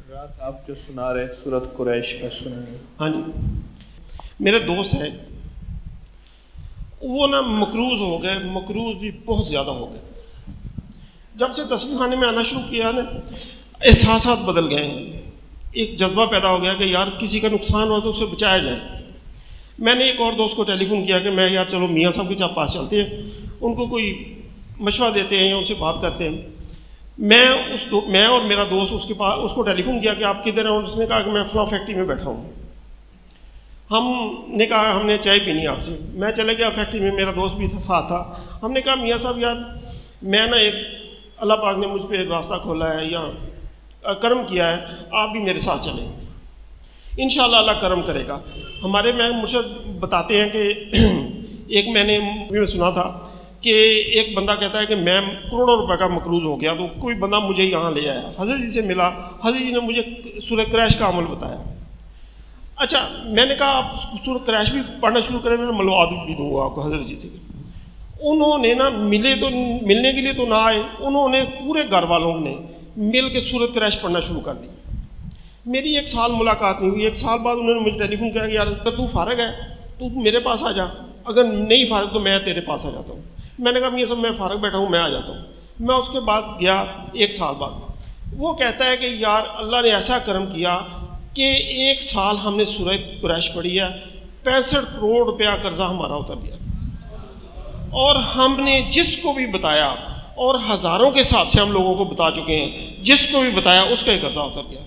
رات آپ جو سنا رہے سورۃ قریش کا سنیں؟ ہاں جی، میرے دوست ہیں وہ نا مقروض ہو گئے، مقروض بھی بہت زیادہ ہو گئے۔ جب سے تسبیح خانے میں آنا شروع کیا نا، احساسات بدل گئے ہیں، ایک جذبہ پیدا ہو گیا کہ یار کسی کا نقصان ہو تو اسے بچایا جائے۔ میں نے ایک اور دوست کو ٹیلی فون کیا کہ میں یار چلو میاں صاحب کے پاس چلتے ہیں، ان کو کوئی مشورہ دیتے ہیں یا ان سے بات کرتے ہیں۔ میں اور میرا دوست اس کو ٹیلی فون کیا کہ آپ کدھر ہیں، اور اس نے کہا کہ میں فلاں فیکٹری میں بیٹھا ہوں۔ ہم نے کہا ہم نے چائے پینی آپ سے، میں چلے گیا فیکٹری میں، میرا دوست بھی ساتھ تھا۔ ہم نے کہا میاں صاحب یار میں نا ایک اللہ پاک نے مجھ پہ راستہ کھولا ہے یا کرم کیا ہے، آپ بھی میرے ساتھ چلیں، انشاءاللہ اللہ کرم کرے گا۔ ہمارے میں مرشد بتاتے ہیں کہ ایک میں نے مووی میں سنا تھا کہ ایک بندہ کہتا ہے کہ میں کروڑوں روپے کا مقروض ہو گیا، تو کوئی بندہ مجھے یہاں لے آیا، حضرت جی سے ملا، حضرت جی نے مجھے سورۃ قریش کا عمل بتایا۔ اچھا میں نے کہا آپ سورۃ قریش بھی پڑھنا شروع کریں، میں ملوا بھی دوں گا آپ کو حضرت جی سے۔ انہوں نے نا ملنے کے لیے تو نہ آئے، انہوں نے پورے گھر والوں نے مل کے سورۃ قریش پڑھنا شروع کر دی۔ میری 1 سال ملاقات نہیں ہوئی، 1 سال بعد انہوں نے مجھے ٹیلی فون کیا کہ یار اگر تو فارغ ہے تو میرے پاس آ جا، اگر نہیں فارغ تو میں تیرے پاس آ جاتا ہوں۔ میں نے کہا میاں صاحب میں فارغ بیٹھا ہوں، میں آ جاتا ہوں۔ میں اس کے بعد گیا 1 سال بعد، وہ کہتا ہے کہ یار اللہ نے ایسا کرم کیا کہ 1 سال ہم نے سورۃ قریش پڑھی ہے، 65 کروڑ روپیہ قرضہ ہمارا اتر گیا، اور ہم نے جس کو بھی بتایا، اور ہزاروں کے حساب سے ہم لوگوں کو بتا چکے ہیں، جس کو بھی بتایا اس کا ہی قرضہ اتر گیا۔